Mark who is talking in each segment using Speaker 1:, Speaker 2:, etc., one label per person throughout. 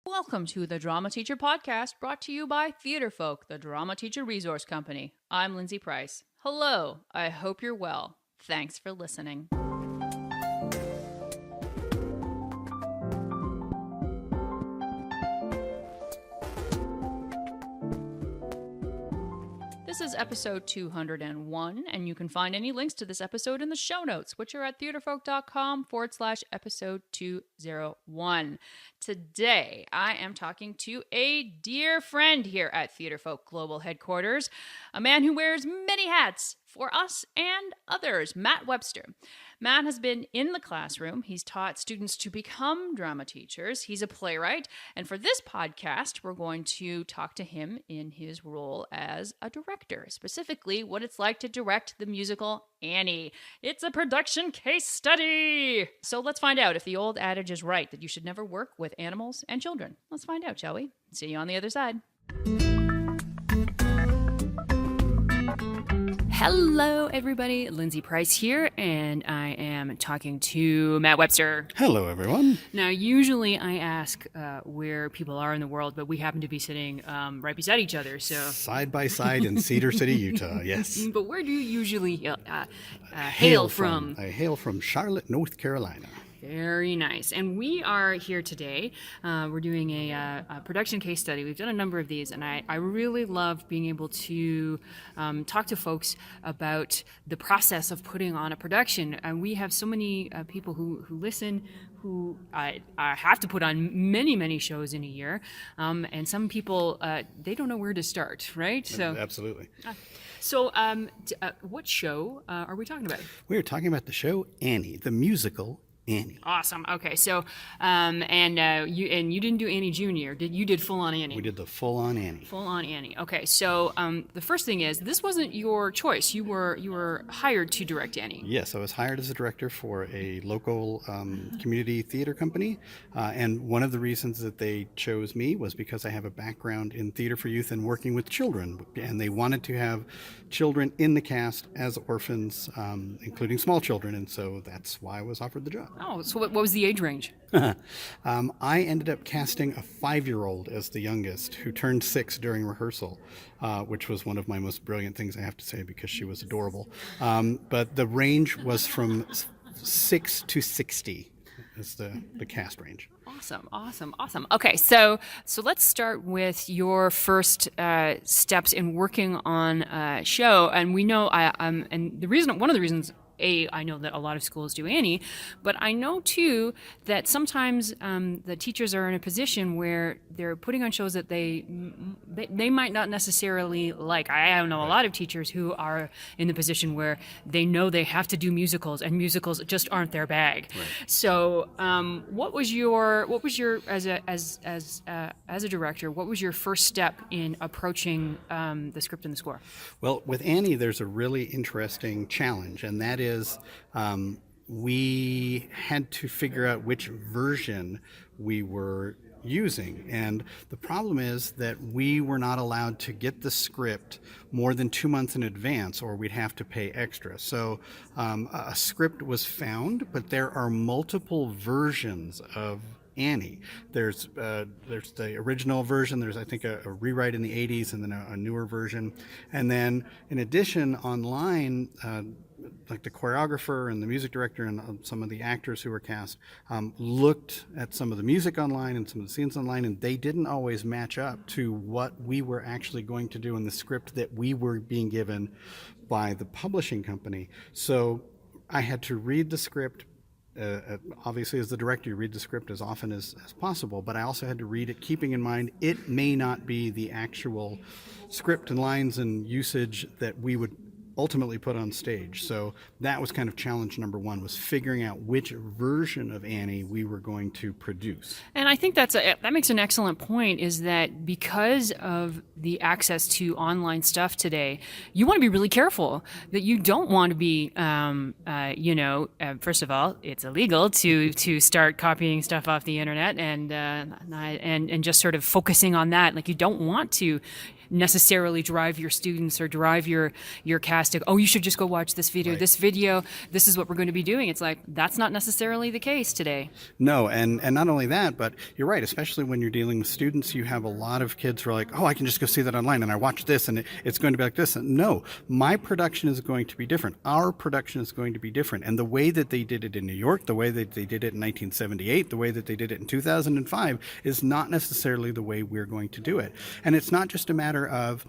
Speaker 1: Welcome to the Drama Teacher Podcast, brought to you by Theatrefolk, the Drama Teacher Resource Company. I'm Lindsay Price. Hello, I hope you're well. Thanks for listening. This is episode 201, and you can find any links to this episode in the show notes, which are at theatrefolk.com/episode 201. Today, I am talking to a dear friend here at Theatrefolk Global Headquarters, a man who wears many hats for us and others, Matt Webster. Matt has been in the classroom. He's taught students to become drama teachers. He's a playwright. And for this podcast, we're going to talk to him in his role as a director, specifically what it's like to direct the musical Annie. It's a production case study. So let's find out if the old adage is right that you should never work with animals and children. Let's find out, shall we? See you on the other side. Hello, everybody. Lindsay Price here, and I am talking to Matt Webster.
Speaker 2: Hello, everyone.
Speaker 1: Now, usually I ask where people are in the world, but we happen to be sitting right beside each other. So
Speaker 2: side by side in Cedar City, Utah, yes.
Speaker 1: But where do you usually hail from?
Speaker 2: I hail from Charlotte, North Carolina.
Speaker 1: Very nice. And we are here today. We're doing a production case study. We've done a number of these, and I really love being able to talk to folks about the process of putting on a production. And we have so many people who listen, who I have to put on many, many shows in a year. And some people, they don't know where to start, right? So
Speaker 2: absolutely.
Speaker 1: So what show are we talking about?
Speaker 2: We are talking about the show Annie, the musical Annie.
Speaker 1: Awesome. Okay, so you didn't do Annie Junior. You did full on Annie?
Speaker 2: We did the full on Annie.
Speaker 1: Full on Annie. Okay, so the first thing is this wasn't your choice. You were hired to direct Annie.
Speaker 2: Yes, I was hired as a director for a local community theater company, and one of the reasons that they chose me was because I have a background in theater for youth and working with children, and they wanted to have children in the cast as orphans, including small children, and so that's why I was offered the job.
Speaker 1: Oh, so what was the age range?
Speaker 2: I ended up casting a 5-year-old as the youngest, who turned 6 during rehearsal, which was one of my most brilliant things, I have to say, because she was adorable. But the range was from 6 to 60 is the cast range.
Speaker 1: Awesome. Okay, so let's start with your first steps in working on a show, and we know one of the reasons. I know that a lot of schools do Annie, but I know too that sometimes the teachers are in a position where they're putting on shows that they might not necessarily like. I know a lot of teachers who are in the position where they know they have to do musicals, and musicals just aren't their bag. Right. So, what was your as a director? What was your first step in approaching the script and the score?
Speaker 2: Well, with Annie, there's a really interesting challenge, and that is we had to figure out which version we were using. And the problem is that we were not allowed to get the script more than 2 months in advance, or we'd have to pay extra. So a script was found, but there are multiple versions of Annie. There's the original version. There's, I think, a rewrite in the 80s, and then a newer version. And then, in addition, online, like the choreographer and the music director and some of the actors who were cast looked at some of the music online and some of the scenes online, and they didn't always match up to what we were actually going to do in the script that we were being given by the publishing company. So I had to read the script. Obviously, as the director, you read the script as often as possible, but I also had to read it keeping in mind it may not be the actual script and lines and usage that we would ultimately put on stage. So that was kind of challenge number one, was figuring out which version of Annie we were going to produce.
Speaker 1: And I think that makes an excellent point, is that because of the access to online stuff today, you want to be really careful that you don't want to be, first of all, it's illegal to start copying stuff off the internet and just sort of focusing on that. Like, you don't want to necessarily drive your students or drive your cast has to, oh, you should just go watch this video.
Speaker 2: Right.
Speaker 1: This video, this is what we're going to be doing. It's like, that's not necessarily the case today.
Speaker 2: No, and not only that, but you're right, especially when you're dealing with students, you have a lot of kids who are like, oh, I can just go see that online and I watch this and it's going to be like this. And no, my production is going to be different. Our production is going to be different. And the way that they did it in New York, the way that they did it in 1978, the way that they did it in 2005 is not necessarily the way we're going to do it. And it's not just a matter of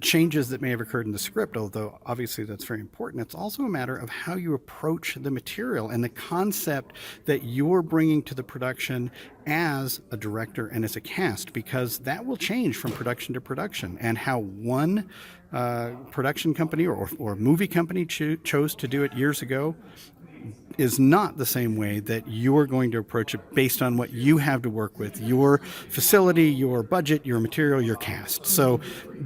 Speaker 2: changes that may have occurred in the script, although obviously that's very important. It's also a matter of how you approach the material and the concept that you're bringing to the production as a director and as a cast, because that will change from production to production. And how one production company or movie company chose to do it years ago is not the same way that you're going to approach it based on what you have to work with, your facility, your budget, your material, your cast. So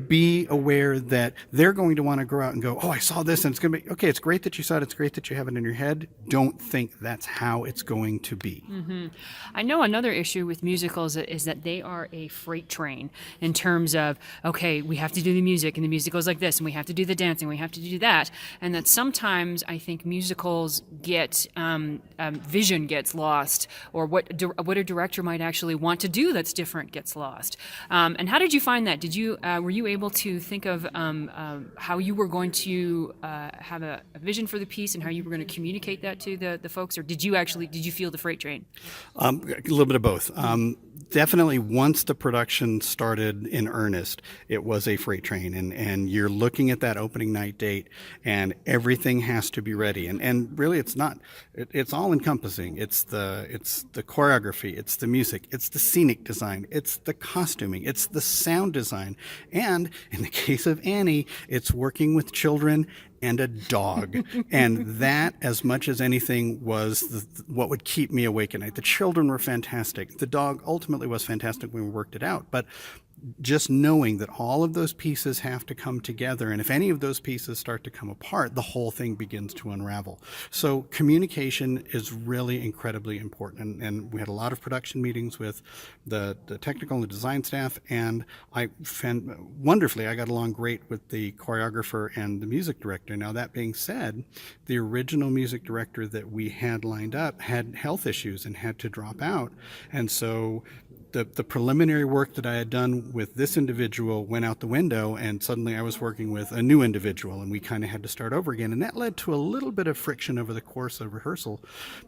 Speaker 2: be aware that they're going to want to go out and go, oh, I saw this and it's going to be, okay, it's great that you saw it. It's great that you have it in your head. Don't think that's how it's going to be.
Speaker 1: Mm-hmm. I know another issue with musicals is that they are a freight train in terms of, okay, we have to do the music and the music goes like this and we have to do the dancing, we have to do that. And that sometimes I think musicals get vision gets lost, or what a director might actually want to do that's different gets lost. And how did you find that? Did you were you able to think of how you were going to have a vision for the piece and how you were going to communicate that to the folks, or did you feel the freight train?
Speaker 2: A little bit of both. Definitely once the production started in earnest, it was a freight train, and you're looking at that opening night date and everything has to be ready. And really it's all encompassing. It's the choreography, it's the music, it's the scenic design, it's the costuming, it's the sound design. And in the case of Annie, it's working with children and a dog. And that, as much as anything, was what would keep me awake at night. The children were fantastic. The dog ultimately was fantastic when we worked it out. But just knowing that all of those pieces have to come together, and if any of those pieces start to come apart, the whole thing begins to unravel. So communication is really incredibly important, and we had a lot of production meetings with the technical and the design staff, and I found wonderfully I got along great with the choreographer and the music director. Now, that being said, the original music director that we had lined up had health issues and had to drop out, and so the preliminary work that I had done with this individual went out the window, and suddenly I was working with a new individual, and we kind of had to start over again. And that led to a little bit of friction over the course of rehearsal,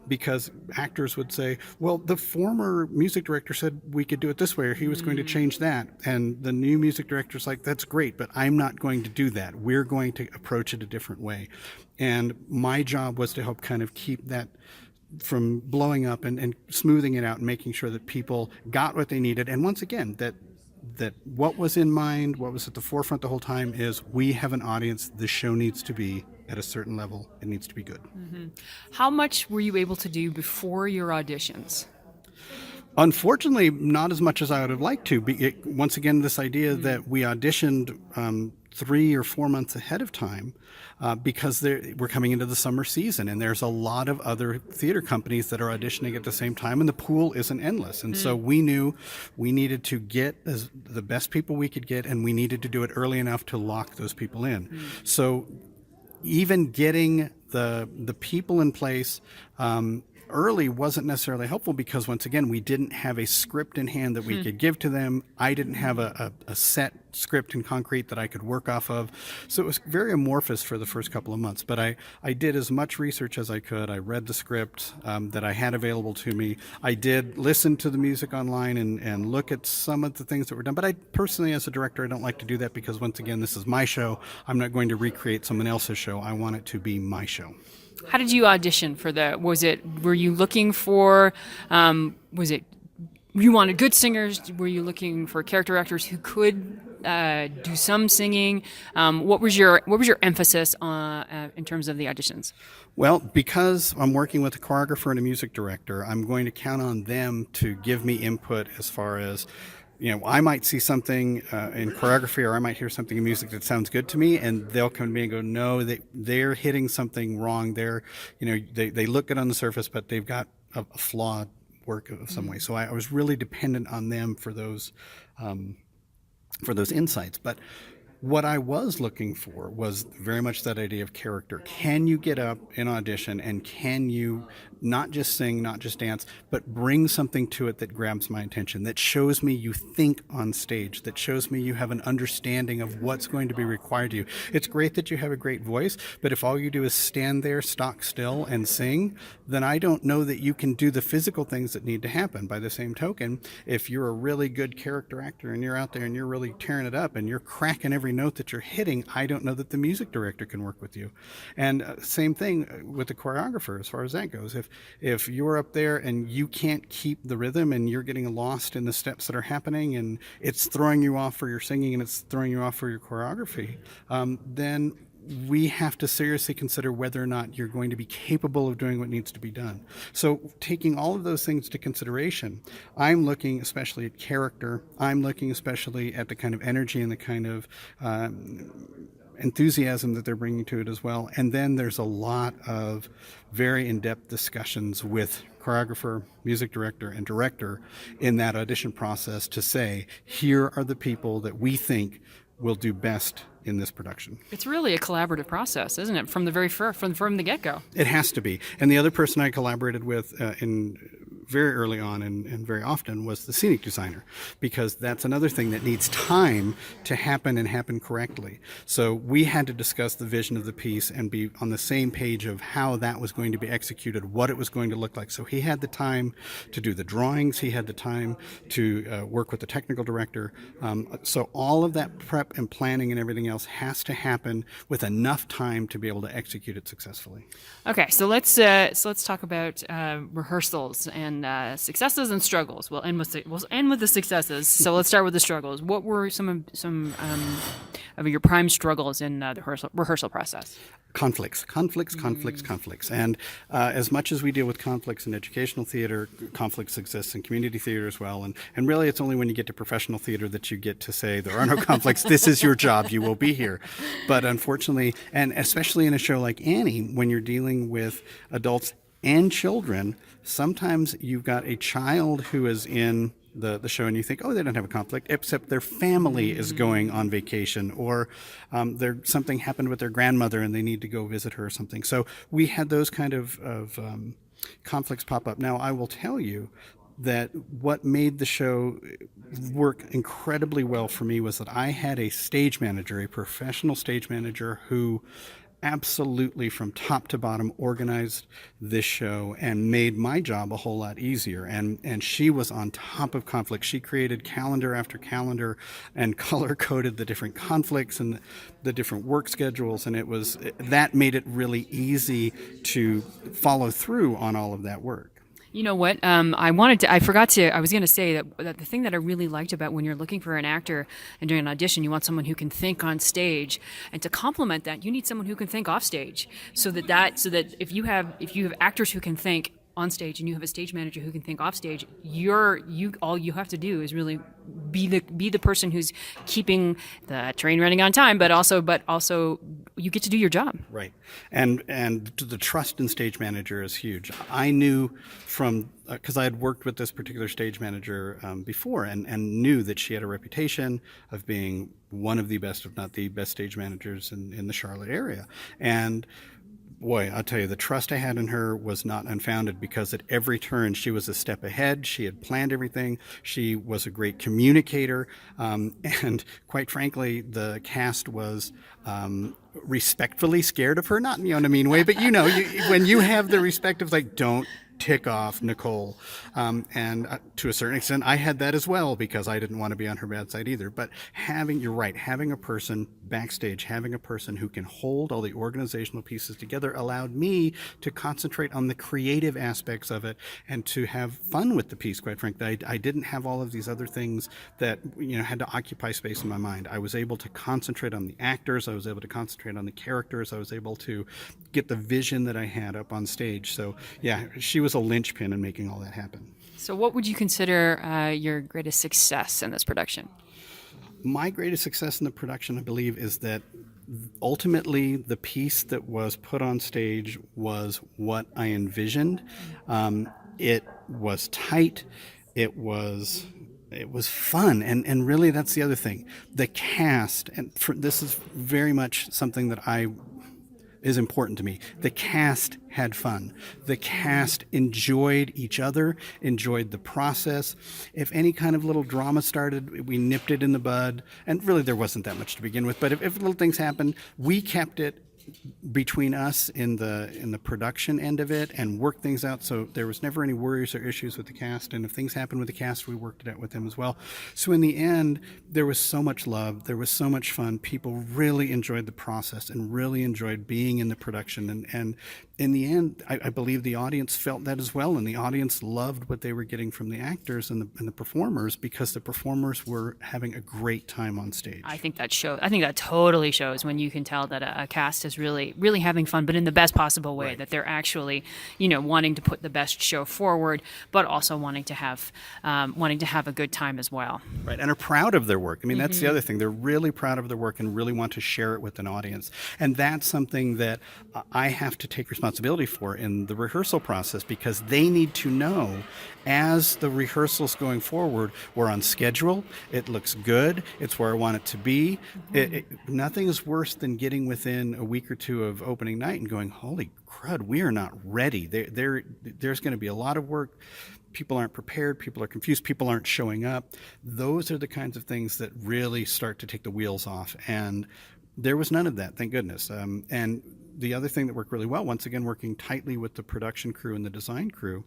Speaker 2: because actors would say, well, the former music director said we could do it this way, or he was going to change that. And the new music director's like, that's great, but I'm not going to do that. We're going to approach it a different way. And my job was to help kind of keep that from blowing up and smoothing it out and making sure that people got what they needed. And once again, that what was in mind, what was at the forefront the whole time is we have an audience. The show needs to be at a certain level. It needs to be good.
Speaker 1: Mm-hmm. How much were you able to do before your auditions?
Speaker 2: Unfortunately, not as much as I would have liked to. Once again, this idea that we auditioned 3 or 4 months ahead of time because we're coming into the summer season, and there's a lot of other theater companies that are auditioning at the same time, and the pool isn't endless. And so we knew we needed to get the best people we could get, and we needed to do it early enough to lock those people in. So even getting the people in place early wasn't necessarily helpful, because once again, we didn't have a script in hand that we could give to them. I didn't have a set script in concrete that I could work off of. So it was very amorphous for the first couple of months. But I did as much research as I could. I read the script that I had available to me. I did listen to the music online and look at some of the things that were done. But I personally, as a director, I don't like to do that, because once again, this is my show. I'm not going to recreate someone else's show. I want it to be my show.
Speaker 1: How did you audition for were you looking for, you wanted good singers? Were you looking for character actors who could do some singing? What was your emphasis on in terms of the auditions?
Speaker 2: Well, because I'm working with a choreographer and a music director, I'm going to count on them to give me input as far as, I might see something in choreography, or I might hear something in music that sounds good to me, and they'll come to me and go, no, they're hitting something wrong. They look good on the surface, but they've got a flawed work of some way. So I was really dependent on them for those insights. But What I was looking for was very much that idea of character. Can you get up in audition and can you not just sing, not just dance, but bring something to it that grabs my attention, that shows me you think on stage, that shows me you have an understanding of what's going to be required of you. It's great that you have a great voice, but if all you do is stand there, stock still, and sing, then I don't know that you can do the physical things that need to happen. By the same token, if you're a really good character actor and you're out there and you're really tearing it up and you're cracking every note that you're hitting, I don't know that the music director can work with you. And same thing with the choreographer as far as that goes. If you're up there and you can't keep the rhythm and you're getting lost in the steps that are happening and it's throwing you off for your singing and it's throwing you off for your choreography, then we have to seriously consider whether or not you're going to be capable of doing what needs to be done. So taking all of those things into consideration, I'm looking especially at character. I'm looking especially at the kind of energy and the kind of enthusiasm that they're bringing to it as well. And then there's a lot of very in-depth discussions with choreographer, music director, and director in that audition process to say, here are the people that we think will do best in this production.
Speaker 1: It's really a collaborative process, isn't it? From the very first, from the get-go.
Speaker 2: It has to be. And the other person I collaborated with in very early on and very often was the scenic designer, because that's another thing that needs time to happen and happen correctly. So we had to discuss the vision of the piece and be on the same page of how that was going to be executed, what it was going to look like. So he had the time to do the drawings, he had the time to work with the technical director. So all of that prep and planning and everything else has to happen with enough time to be able to execute it successfully.
Speaker 1: Okay, so let's talk about rehearsals and successes and struggles. We'll end with the successes. So let's start with the struggles. What were some of your prime struggles in the rehearsal process?
Speaker 2: Conflicts. And as much as we deal with conflicts in educational theater, conflicts exist in community theater as well. And really, it's only when you get to professional theater that you get to say, there are no conflicts. This is your job. You will be here. But unfortunately, and especially in a show like Annie, when you're dealing with adults and children, sometimes you've got a child who is in the show and you think, oh, they don't have a conflict, except their family is going on vacation, or something happened with their grandmother and they need to go visit her or something. So we had those kind of conflicts pop up. Now, I will tell you that what made the show work incredibly well for me was that I had a stage manager, a professional stage manager, who absolutely from top to bottom organized this show and made my job a whole lot easier. And she was on top of conflict. She created calendar after calendar and color coded the different conflicts and the different work schedules. And that made it really easy to follow through on all of that work.
Speaker 1: You know what? I was going to say that the thing that I really liked about when you're looking for an actor and doing an audition, you want someone who can think on stage, and to complement that, you need someone who can think off stage. So that if you have actors who can think on stage and you have a stage manager who can think off stage, all you have to do is really be the person who's keeping the train running on time, but also you get to do your job.
Speaker 2: Right. And the trust in stage manager is huge. I knew because I had worked with this particular stage manager before and knew that she had a reputation of being one of the best, if not the best stage managers in the Charlotte area. And boy, I'll tell you, the trust I had in her was not unfounded, because at every turn she was a step ahead. She had planned everything. She was a great communicator. And quite frankly, the cast was respectfully scared of her, not in a mean way, but when you have the respect of like, don't tick off Nicole. And to a certain extent, I had that as well, because I didn't want to be on her bad side either. But having a person backstage, having a person who can hold all the organizational pieces together allowed me to concentrate on the creative aspects of it and to have fun with the piece, quite frankly. I didn't have all of these other things that had to occupy space in my mind. I was able to concentrate on the actors. I was able to concentrate on the characters. I was able to get the vision that I had up on stage. So yeah, she was a linchpin in making all that happen.
Speaker 1: So what would you consider your greatest success in this production?
Speaker 2: My greatest success in the production, I believe, is that ultimately the piece that was put on stage was what I envisioned. It was tight. It was it was fun, and really that's the other thing. The cast, and this is very much something that I is important to me. The cast had fun. The cast enjoyed each other, enjoyed the process. If any kind of little drama started, we nipped it in the bud. And really, there wasn't that much to begin with. But if little things happened, we kept it between us in the production end of it and worked things out, so there was never any worries or issues with the cast. And if things happened with the cast, we worked it out with them as well. So in the end, there was so much love, there was so much fun. People really enjoyed the process and really enjoyed being in the production, and in the end, I believe the audience felt that as well, and the audience loved what they were getting from the actors and the performers, because the performers were having a great time on stage.
Speaker 1: I think that shows. I think that totally shows when you can tell that a cast is really having fun, but in the best possible way.
Speaker 2: Right.
Speaker 1: That they're actually, wanting to put the best show forward, but also wanting to have a good time as well.
Speaker 2: Right, and are proud of their work. I mean, that's the other thing. They're really proud of their work and really want to share it with an audience. And that's something that I have to take responsibility for in the rehearsal process, because they need to know, as the rehearsals going forward, we're on schedule, it looks good, it's where I want it to be. Nothing is worse than getting within a week or two of opening night and going, holy crud, we are not ready. There's going to be a lot of work. People aren't prepared, people are confused, people aren't showing up. Those are the kinds of things that really start to take the wheels off, and there was none of that, thank goodness. And the other thing that worked really well, once again, working tightly with the production crew and the design crew,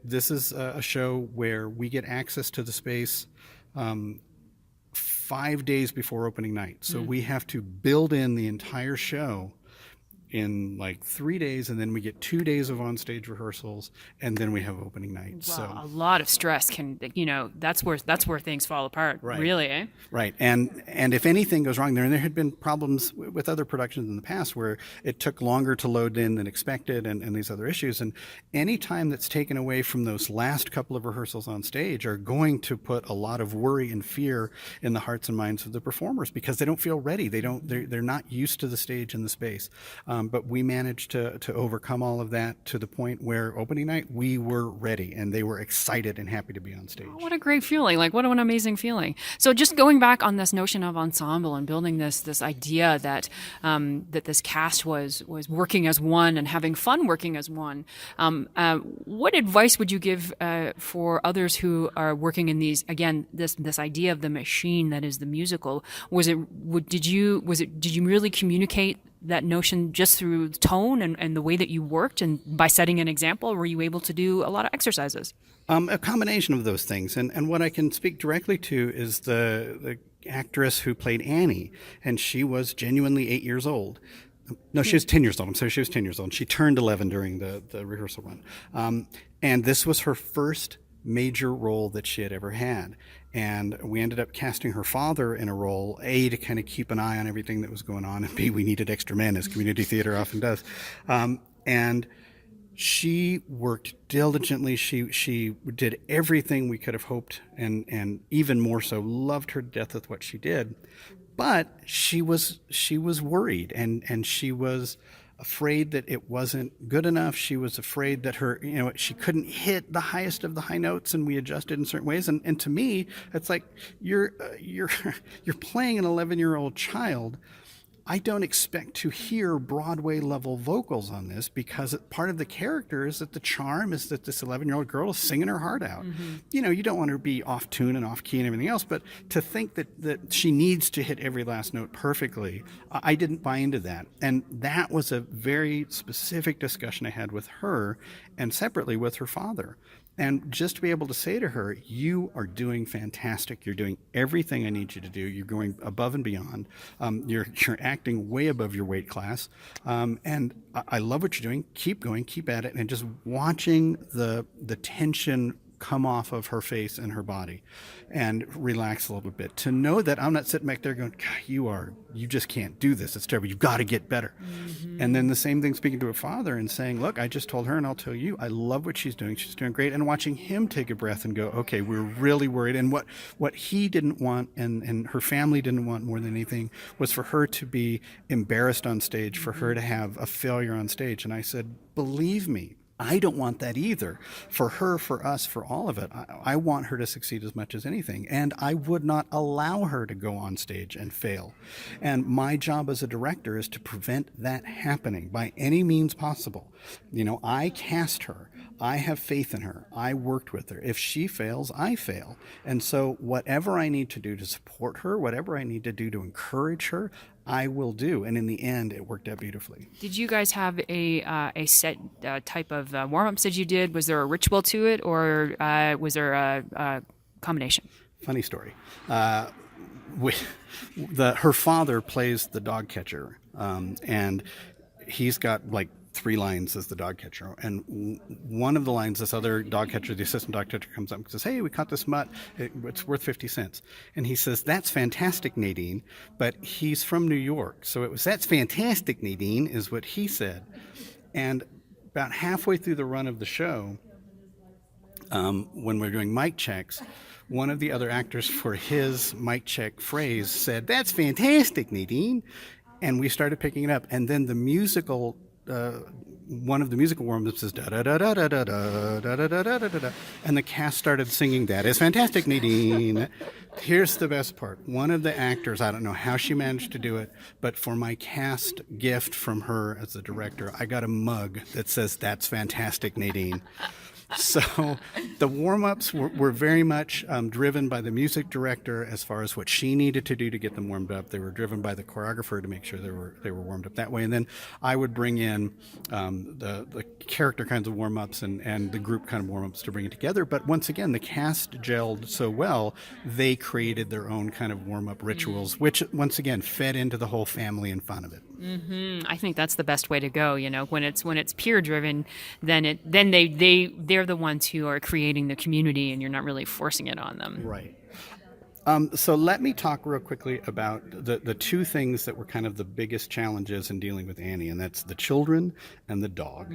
Speaker 2: this is a show where we get access to the space 5 days before opening night. So we have to build in the entire show in like 3 days, and then we get 2 days of on-stage rehearsals, and then we have opening night.
Speaker 1: Wow,
Speaker 2: So
Speaker 1: a lot of stress can, that's where things fall apart.
Speaker 2: Right.
Speaker 1: Really, eh?
Speaker 2: Right, and if anything goes wrong, there had been problems with other productions in the past where it took longer to load in than expected, and these other issues. And any time that's taken away from those last couple of rehearsals on stage are going to put a lot of worry and fear in the hearts and minds of the performers, because they don't feel ready. They're not used to the stage and the space. But we managed to overcome all of that to the point where opening night we were ready, and they were excited and happy to be on stage.
Speaker 1: Oh, what a great feeling! Like, what an amazing feeling. So, just going back on this notion of ensemble and building this idea that that this cast was working as one and having fun working as one. What advice would you give for others who are working in these, again, this idea of the machine that is the musical? Did you really communicate that notion just through tone and the way that you worked, and by setting an example? Were you able to do a lot of exercises?
Speaker 2: A combination of those things, and what I can speak directly to is the actress who played Annie, and she was genuinely 8 years old. No, she was 10 years old. I'm sorry, she was 10 years old. She turned 11 during the rehearsal run. And this was her first major role that she had ever had. And we ended up casting her father in a role, A, to kind of keep an eye on everything that was going on, and B, we needed extra men, as community theater often does. And she worked diligently. She did everything we could have hoped, and even more so, loved her to death with what she did. But she was worried, and she was afraid that it wasn't good enough. She was afraid that she couldn't hit the highest of the high notes, and we adjusted in certain ways. And to me, it's like, you're playing an 11-year-old child. I don't expect to hear Broadway level vocals on this, because part of the character is that the charm is that this 11-year-old girl is singing her heart out. Mm-hmm. You don't want her to be off tune and off key and everything else, but to think that she needs to hit every last note perfectly, I didn't buy into that. And that was a very specific discussion I had with her, and separately with her father. And just to be able to say to her, you are doing fantastic. You're doing everything I need you to do. You're going above and beyond. You're acting way above your weight class. And I love what you're doing. Keep going, keep at it. And just watching the tension come off of her face and her body and relax a little bit, to know that I'm not sitting back there going, God, you just can't do this. It's terrible. You've got to get better. Mm-hmm. And then the same thing, speaking to her father and saying, look, I just told her, and I'll tell you, I love what she's doing. She's doing great. And watching him take a breath and go, okay, we're really worried. And what he didn't want, and her family didn't want more than anything, was for her to be embarrassed on stage, for her to have a failure on stage. And I said, believe me, I don't want that either. For her, for us, for all of it, I want her to succeed as much as anything. And I would not allow her to go on stage and fail. And my job as a director is to prevent that happening by any means possible. You know, I cast her. I have faith in her. I worked with her. If she fails, I fail. And so whatever I need to do to support her, whatever I need to do to encourage her, I will do. And in the end, it worked out beautifully.
Speaker 1: Did you guys have a set type of warm-ups that you did? Was there a ritual to it, or was there a combination?
Speaker 2: Funny story. Her father plays the dog catcher, and he's got like 3 lines as the dog catcher. And one of the lines, this other dog catcher, the assistant dog catcher, comes up and says, "Hey, we caught this mutt. It's worth 50 cents. And he says, "That's fantastic, Nadine." But he's from New York. So it was, "That's fantastic, Nadine," is what he said. And about halfway through the run of the show, when we're doing mic checks, one of the other actors for his mic check phrase said, "That's fantastic, Nadine." And we started picking it up. And then the musical one of the musical warm-ups is da da da da da da da da da da da da, and the cast started singing, "That is fantastic, Nadine." Here's the best part. One of the actors, I don't know how she managed to do it, but for my cast gift from her as the director, I got a mug that says, "That's fantastic, Nadine." So the warm-ups were very much driven by the music director as far as what she needed to do to get them warmed up. They were driven by the choreographer to make sure they were warmed up that way. And then I would bring in the character kinds of warm-ups and the group kind of warm-ups to bring it together. But once again, the cast gelled so well, they created their own kind of warm-up rituals, which once again fed into the whole family and fun of it.
Speaker 1: Mm-hmm. I think that's the best way to go. You know, when it's peer driven, then they're the ones who are creating the community, and you're not really forcing it on them.
Speaker 2: Right. So let me talk real quickly about the 2 things that were kind of the biggest challenges in dealing with Annie, and that's the children and the dog.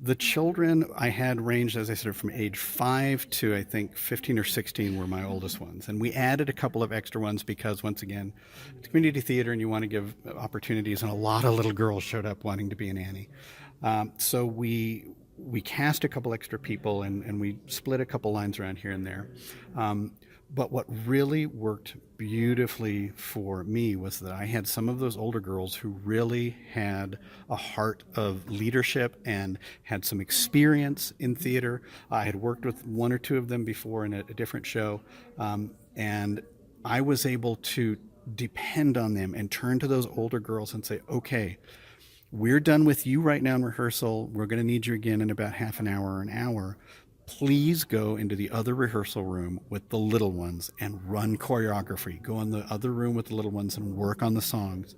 Speaker 2: The children I had ranged, as I said, from age 5 to I think 15 or 16 were my oldest ones. And we added a couple of extra ones because, once again, it's community theater and you want to give opportunities, and a lot of little girls showed up wanting to be an Annie. So we cast a couple extra people, and we split a couple lines around here and there. But what really worked beautifully for me was that I had some of those older girls who really had a heart of leadership and had some experience in theater. I had worked with 1 or 2 of them before in a different show, and I was able to depend on them and turn to those older girls and say, "Okay, we're done with you right now in rehearsal. We're going to need you again in about half an hour or an hour. Please go into the other rehearsal room with the little ones and run choreography. Go in the other room with the little ones and work on the songs."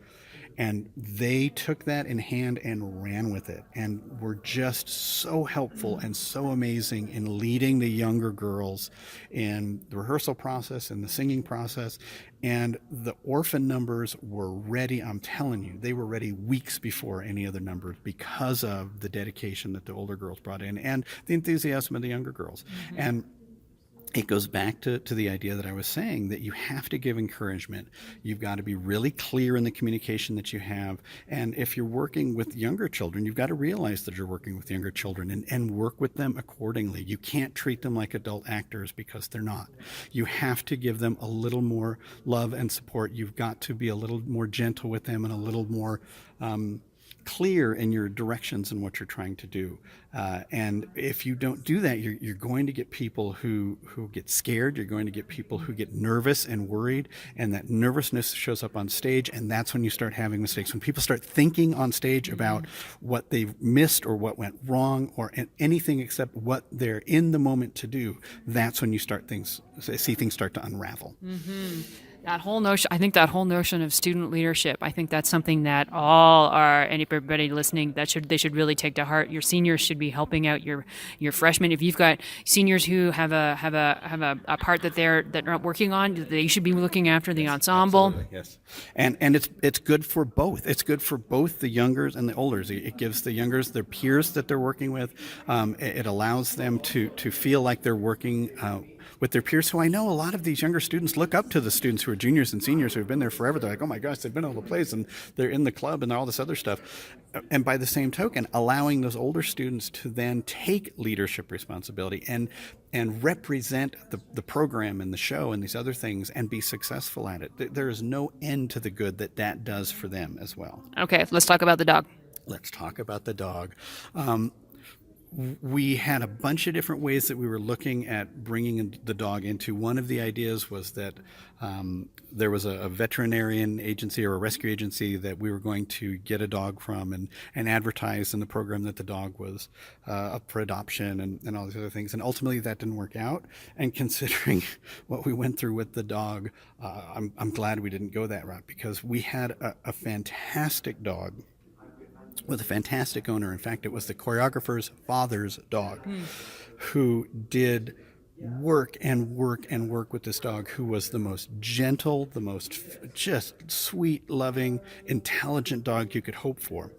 Speaker 2: And they took that in hand and ran with it, and were just so helpful and so amazing in leading the younger girls in the rehearsal process and the singing process. And the orphan numbers were ready. I'm telling you, they were ready weeks before any other numbers because of the dedication that the older girls brought in and the enthusiasm of the younger girls. Mm-hmm. And it goes back to the idea that I was saying, that you have to give encouragement. You've got to be really clear in the communication that you have. And if you're working with younger children, you've got to realize that you're working with younger children and work with them accordingly. You can't treat them like adult actors because they're not. You have to give them a little more love and support. You've got to be a little more gentle with them and a little more clear in your directions and what you're trying to do. And if you don't do that, you're going to get people who get scared. You're going to get people who get nervous and worried, and that nervousness shows up on stage, and that's when you start having mistakes. When people start thinking on stage about what they've missed or what went wrong or anything except what they're in the moment to do, that's when you see things start to unravel.
Speaker 1: Mm-hmm. That whole notion, I think that whole notion of student leadership, I think that's something that anybody listening, they should really take to heart. Your seniors should be helping out your freshmen. If you've got seniors who have a part that they're not working on, they should be looking after the ensemble.
Speaker 2: Absolutely, yes. And it's good for both. It's good for both the youngers and the olders. It gives the youngers their peers that they're working with. It allows them to feel like they're working with their peers. So I know a lot of these younger students look up to the students who are juniors and seniors who have been there forever. They're like, oh my gosh, they've been all the plays and they're in the club and all this other stuff. And by the same token, allowing those older students to then take leadership responsibility and represent the program and the show and these other things and be successful at it. There is no end to the good that does for them as well.
Speaker 1: Okay, let's talk about the dog.
Speaker 2: Let's talk about the dog. We had a bunch of different ways that we were looking at bringing the dog into. One of the ideas was that there was a veterinarian agency or a rescue agency that we were going to get a dog from and advertise in the program that the dog was up for adoption and all these other things. And ultimately that didn't work out. And considering what we went through with the dog, I'm glad we didn't go that route, because we had a fantastic dog with a fantastic owner. In fact, it was the choreographer's father's dog who did work and work and work with this dog, who was the most gentle, the most just sweet, loving, intelligent dog you could hope for.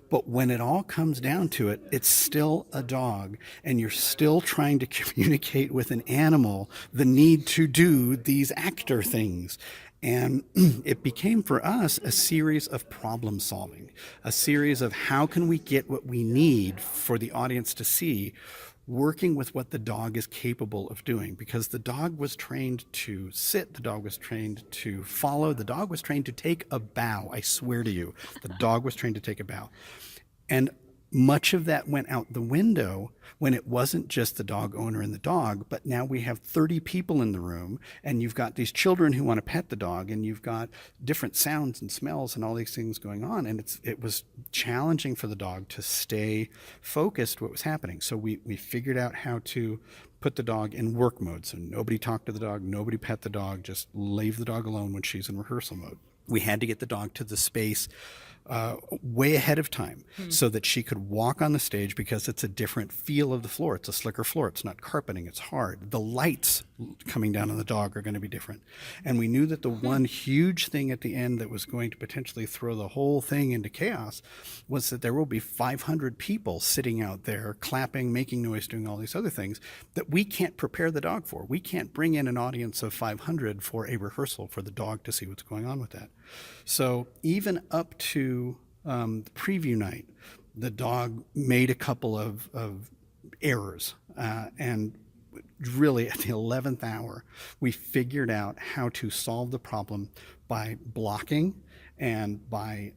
Speaker 2: But when it all comes down to it, it's still a dog, and you're still trying to communicate with an animal the need to do these actor things. And it became for us a series of problem solving, a series of how can we get what we need for the audience to see, working with what the dog is capable of doing. Because the dog was trained to sit, the dog was trained to follow, the dog was trained to take a bow. I swear to you, the dog was trained to take a bow. And much of that went out the window when it wasn't just the dog owner and the dog, but now we have 30 people in the room, and you've got these children who want to pet the dog, and you've got different sounds and smells and all these things going on. And it was challenging for the dog to stay focused what was happening. So we figured out how to put the dog in work mode. So nobody talked to the dog, nobody pet the dog, just leave the dog alone when she's in rehearsal mode. We had to get the dog to the space way ahead of time so that she could walk on the stage, because it's a different feel of the floor. It's a slicker floor. It's not carpeting. It's hard. The lights coming down on the dog are going to be different. And we knew that the one huge thing at the end that was going to potentially throw the whole thing into chaos was that there will be 500 people sitting out there clapping, making noise, doing all these other things that we can't prepare the dog for. We can't bring in an audience of 500 for a rehearsal for the dog to see what's going on with that. So even up to the preview night, the dog made a couple of errors, and really at the 11th hour, we figured out how to solve the problem by blocking and by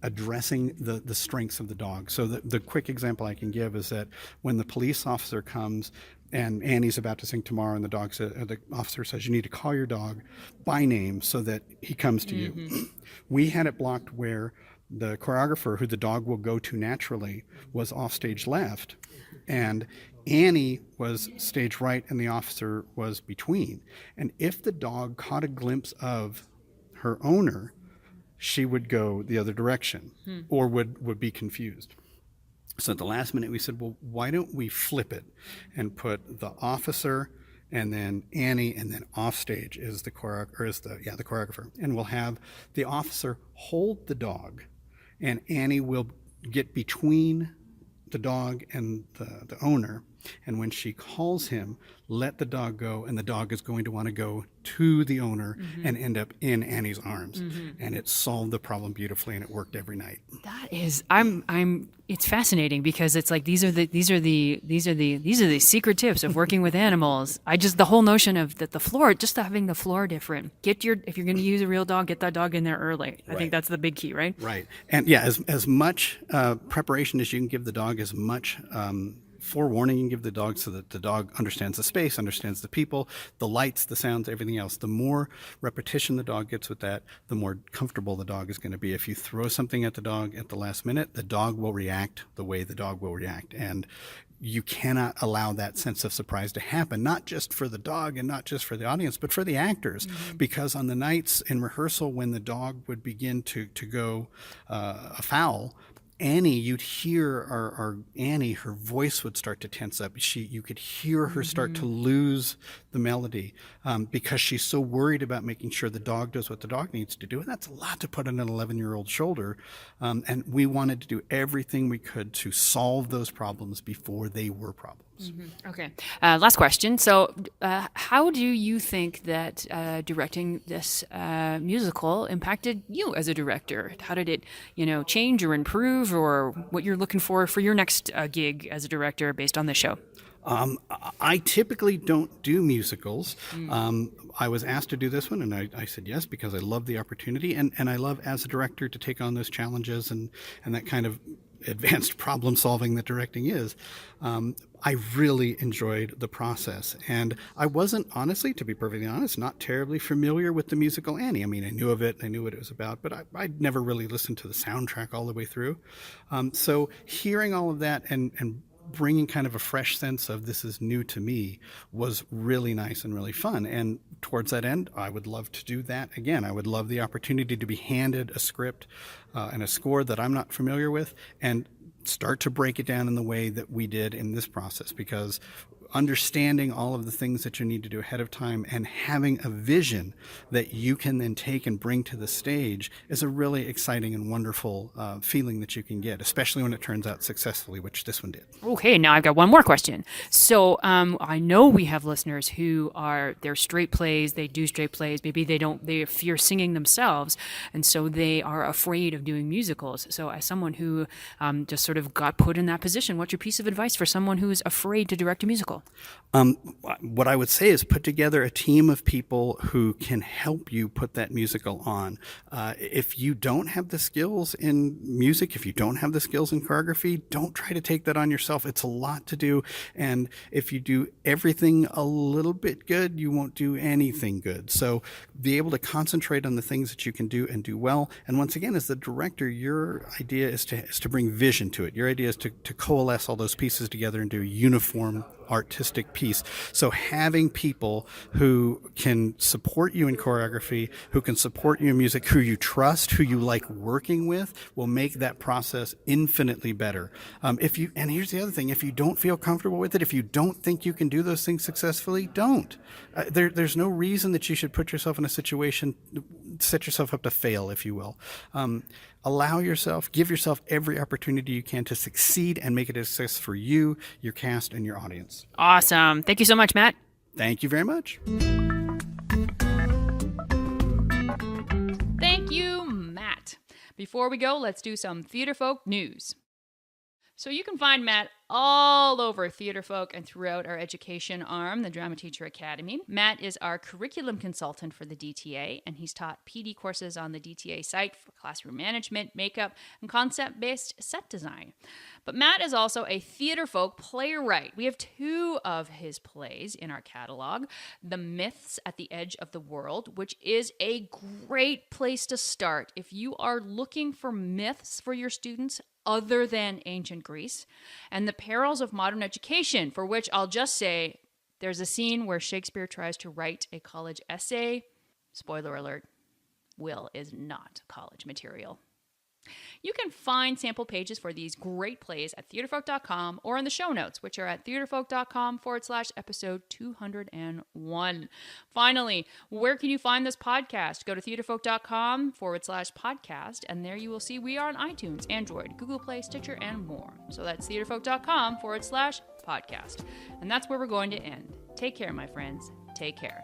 Speaker 2: addressing the strengths of the dog. So the quick example I can give is that when the police officer comes and Annie's about to sing Tomorrow, and the officer says, you need to call your dog by name so that he comes to you. We had it blocked where the choreographer, who the dog will go to naturally, was off stage left, and Annie was stage right and the officer was between. And if the dog caught a glimpse of her owner, she would go the other direction or would be confused. So at the last minute, we said, well, why don't we flip it and put the officer and then Annie, and then off stage is the choreographer. And we'll have the officer hold the dog, and Annie will get between the dog and the owner. And when she calls him, let the dog go, and the dog is going to want to go to the owner and end up in Annie's arms. And it solved the problem beautifully, and it worked every night. That
Speaker 1: is, it's fascinating, because it's like these are the secret tips of working with animals. The whole notion of that the floor, just having the floor different. If you're going to use a real dog, get that dog in there early. I think that's the big key, right?
Speaker 2: Right. And yeah, as much preparation as you can give the dog, as much forewarning you can give the dog, so that the dog understands the space, understands the people, the lights, the sounds, everything else. The more repetition the dog gets with that, the more comfortable the dog is going to be. If you throw something at the dog at the last minute, the dog will react the way the dog will react. And you cannot allow that sense of surprise to happen, not just for the dog and not just for the audience, but for the actors. Because on the nights in rehearsal, when the dog would begin to go afoul, Annie, you'd hear our Annie, her voice would start to tense up. You could hear her start to lose the melody, because she's so worried about making sure the dog does what the dog needs to do. And that's a lot to put on an 11-year-old shoulder. And we wanted to do everything we could to solve those problems before they were problems.
Speaker 1: Okay. Last question. So, how do you think that directing this musical impacted you as a director? How did it, change or improve, or what you're looking for your next gig as a director based on this show?
Speaker 2: I typically don't do musicals. I was asked to do this one, and I said yes because I love the opportunity, and I love, as a director, to take on those challenges and that kind of advanced problem solving that directing is. I really enjoyed the process, and I wasn't, honestly, to be perfectly honest, not terribly familiar with the musical Annie. I mean, I knew of it, I knew what it was about, but I'd never really listened to the soundtrack all the way through. So hearing all of that and bringing kind of a fresh sense of this is new to me was really nice and really fun. And towards that end, I would love to do that again. I would love the opportunity to be handed a script and a score that I'm not familiar with and start to break it down in the way that we did in this process, because understanding all of the things that you need to do ahead of time and having a vision that you can then take and bring to the stage is a really exciting and wonderful feeling that you can get, especially when it turns out successfully, which this one did.
Speaker 1: Okay, now I've got one more question. So I know we have listeners who they're straight plays, they do straight plays, maybe they fear singing themselves, and so they are afraid of doing musicals. So as someone who just sort of got put in that position, what's your piece of advice for someone who is afraid to direct a musical?
Speaker 2: What I would say is put together a team of people who can help you put that musical on. If you don't have the skills in music, if you don't have the skills in choreography, don't try to take that on yourself. It's a lot to do. And if you do everything a little bit good, you won't do anything good. So be able to concentrate on the things that you can do and do well. And once again, as the director, your idea is to bring vision to it. Your idea is to coalesce all those pieces together into a uniform artistic piece. So having people who can support you in choreography, who can support you in music, who you trust, who you like working with, will make that process infinitely better. And here's the other thing, if you don't feel comfortable with it, if you don't think you can do those things successfully, don't. There's no reason that you should put yourself in a situation, set yourself up to fail, if you will. Give yourself every opportunity you can to succeed and make it a success for you, your cast, and your audience.
Speaker 1: Awesome. Thank you so much, Matt.
Speaker 2: Thank you very much.
Speaker 1: Thank you, Matt. Before we go, let's do some Theatrefolk news. So you can find Matt all over Theatrefolk and throughout our education arm, the Drama Teacher Academy. Matt is our curriculum consultant for the DTA, and he's taught PD courses on the DTA site for classroom management, makeup, and concept-based set design. But Matt is also a Theatrefolk playwright. We have 2 of his plays in our catalog. The Myths at the Edge of the World, which is a great place to start if you are looking for myths for your students other than ancient Greece, and The Perils of Modern Education, for which I'll just say there's a scene where Shakespeare tries to write a college essay. Spoiler alert, Will is not college material. You can find sample pages for these great plays at theatrefolk.com or in the show notes, which are at theatrefolk.com/episode 201. Finally, where can you find this podcast? Go to theatrefolk.com/podcast, and there you will see we are on iTunes, Android, Google Play, Stitcher, and more. So that's theatrefolk.com/podcast. And that's where we're going to end. Take care, my friends. Take care.